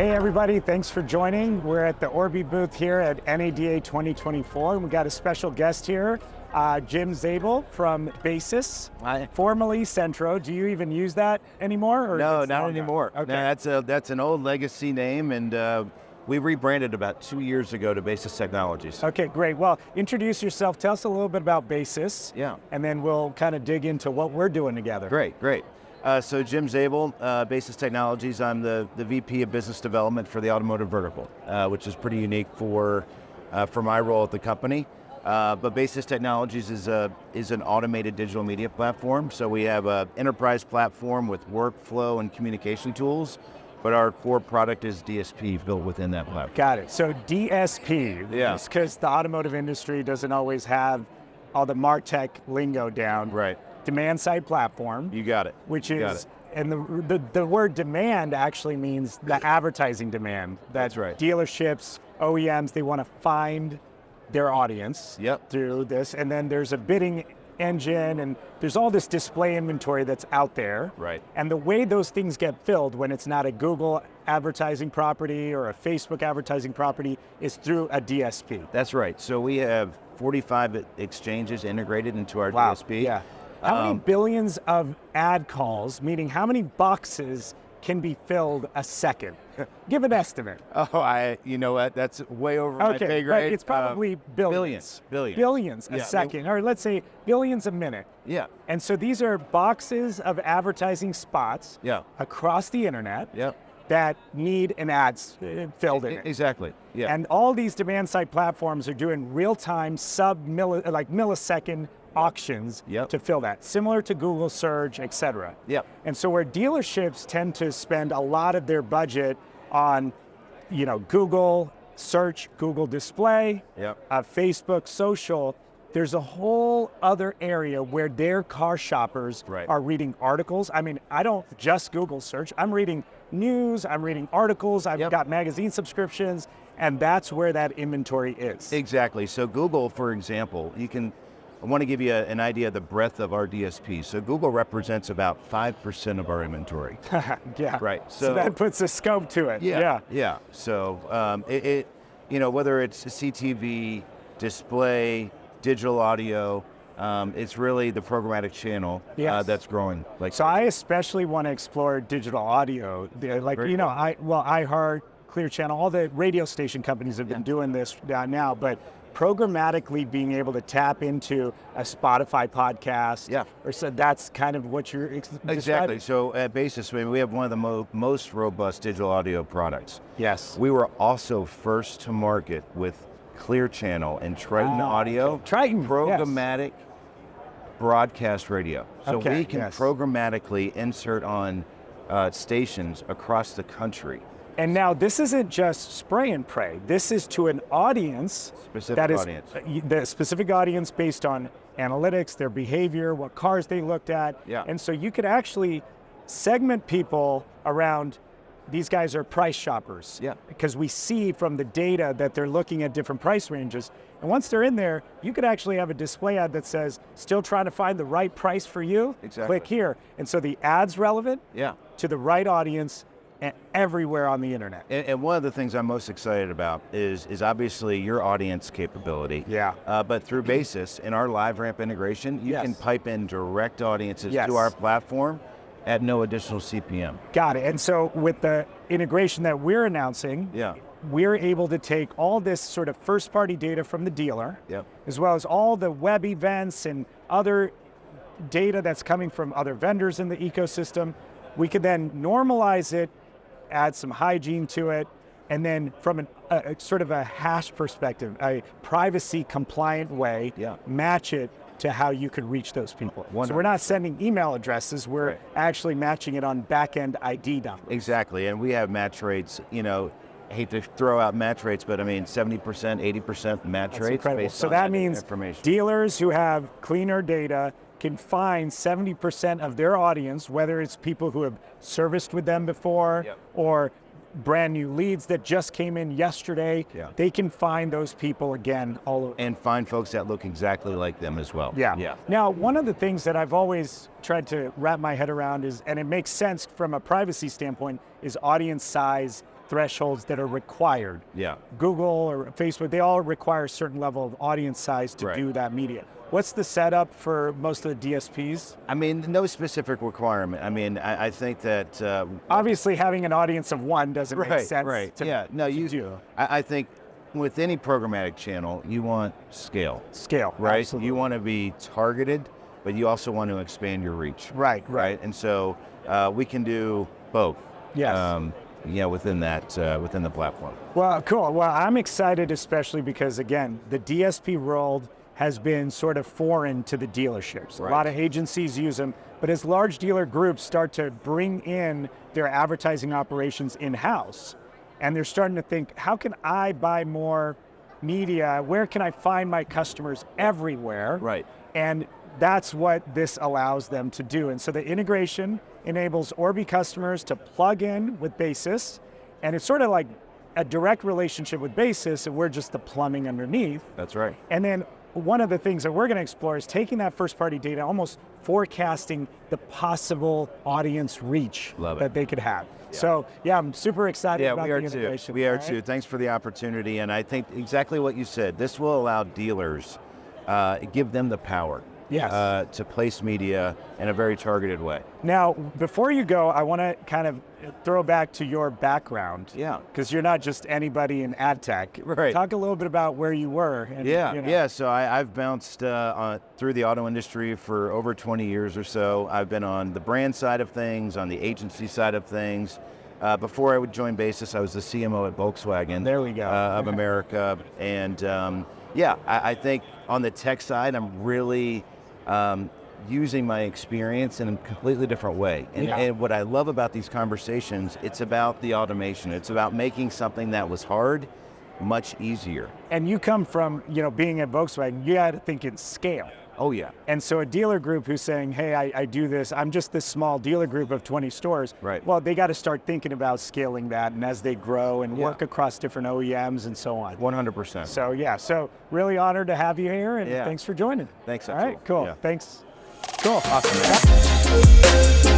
Hey everybody, thanks for joining. We're at the Orbee booth here at NADA 2024, and we got a special guest here, Jim Zabel from Basis, formerly Centro. Do you even use that anymore? Or no, not anymore. Okay. No, that's an old legacy name, and we rebranded about 2 years ago to Basis Technologies. Okay, great. Well, introduce yourself. Tell us a little bit about Basis. Yeah. And then we'll kind of dig into what we're doing together. Great. So Jim Zabel, Basis Technologies. I'm the VP of Business Development for the automotive vertical, which is pretty unique for my role at the company. But Basis Technologies is an automated digital media platform. So we have an enterprise platform with workflow and communication tools, but our core product is DSP built within that platform. Got it. So DSP, Yeah. because the automotive industry doesn't always have all the MarTech lingo down. Right. Demand side platform. You got it. And the word demand actually means the advertising demand. That's right. Dealerships, OEMs, they want to find their audience through this. And then there's a bidding engine, and there's all this display inventory that's out there. Right. And the way those things get filled when it's not a Google advertising property or a Facebook advertising property is through a DSP. That's right. So we have 45 exchanges integrated into our DSP. Yeah. How many billions of ad calls, meaning how many boxes can be filled a second? Give an estimate. Oh, you know what? That's way over my pay grade. But it's probably billions. Billions a second, or let's say billions a minute. Yeah. And so these are boxes of advertising spots across the internet that need an ads filled in it. Exactly. Yeah. And all these demand side platforms are doing real-time millisecond auctions to fill that, similar to Google search, etc. Yep. And so where dealerships tend to spend a lot of their budget on, Google search, Google display, Facebook social, there's a whole other area where their car shoppers are reading articles. I mean, I don't just Google search, I'm reading news, I'm reading articles, I've got magazine subscriptions, and that's where that inventory is. Exactly. So Google, for example, I want to give you an idea of the breadth of our DSP. So Google represents about 5% of our inventory. Yeah. Right. So that puts a scope to it. Yeah. So whether it's CTV, display, digital audio, it's really the programmatic channel that's growing. So I especially want to explore digital audio. iHeart, Clear Channel, all the radio station companies have been doing this now, but programmatically being able to tap into a Spotify podcast, or so that's kind of what you're Exactly. describing. So at Basis, we have one of the most robust digital audio products. Yes. We were also first to market with Clear Channel and Triton Audio. Triton, programmatic broadcast radio. So we can programmatically insert on stations across the country. And now this isn't just spray and pray. This is to an audience the specific audience based on analytics, their behavior, what cars they looked at. Yeah. And so you could actually segment people around, these guys are price shoppers. Yeah. Because we see from the data that they're looking at different price ranges. And once they're in there, you could actually have a display ad that says, still trying to find the right price for you? Exactly. Click here. And so the ad's relevant to the right audience and everywhere on the internet. And one of the things I'm most excited about is obviously your audience capability. Yeah. But through Basis, in our live ramp integration, you can pipe in direct audiences to our platform at no additional CPM. Got it. And so with the integration that we're announcing, we're able to take all this sort of first-party data from the dealer, as well as all the web events and other data that's coming from other vendors in the ecosystem. We could then normalize it, add some hygiene to it, and then from a sort of a hash perspective, a privacy compliant way, match it to how you could reach those people. So we're not sending email addresses, we're actually matching it on back-end ID numbers. Exactly, and we have match rates, I hate to throw out match rates, but I mean 70%, 80% match rates. Incredible. Based so on that means information. Dealers who have cleaner data can find 70% of their audience, whether it's people who have serviced with them before or brand new leads that just came in yesterday. They can find those people again all over. And find folks that look exactly like them as well. Now, one of the things that I've always tried to wrap my head around is, and it makes sense from a privacy standpoint, is audience size thresholds that are required. Yeah. Google or Facebook, they all require a certain level of audience size to do that media. What's the setup for most of the DSPs? I mean, no specific requirement. I mean, I think that obviously having an audience of one doesn't make sense. Right. To do. I think with any programmatic channel, you want scale. Scale. Right. Absolutely. You want to be targeted, but you also want to expand your reach. Right. And so we can do both. Yes. Within the platform. Well, cool. Well, I'm excited, especially because again, the DSP world has been sort of foreign to the dealerships. Right. A lot of agencies use them, but as large dealer groups start to bring in their advertising operations in-house, and they're starting to think, how can I buy more media? Where can I find my customers everywhere? Right. And that's what this allows them to do. And so the integration enables Orbee customers to plug in with Basis, and it's sort of like a direct relationship with Basis, and we're just the plumbing underneath. That's right. And then one of the things that we're going to explore is taking that first-party data, almost forecasting the possible audience reach that they could have. Yeah. So, I'm super excited about the integration. We are too. Thanks for the opportunity, and I think exactly what you said. This will allow dealers, give them the power. Yes. To place media in a very targeted way. Now, before you go, I want to kind of throw back to your background. Yeah. Because you're not just anybody in ad tech. Right. Talk a little bit about where you were. And, So I've bounced through the auto industry for over 20 years or so. I've been on the brand side of things, on the agency side of things. Before I would join Basis, I was the CMO at Volkswagen. There we go. Of America. And I think on the tech side, I'm really using my experience in a completely different way. And what I love about these conversations, it's about the automation. It's about making something that was hard much easier. And you come from, being at Volkswagen, you had to think in scale. Oh yeah. And so a dealer group who's saying, hey, I do this, I'm just this small dealer group of 20 stores. Right. Well, they got to start thinking about scaling that, and as they grow and work across different OEMs and so on. 100%. So really honored to have you here, and thanks for joining. Thanks, Atul. All right, cool. Yeah. Thanks. Cool. Awesome, man.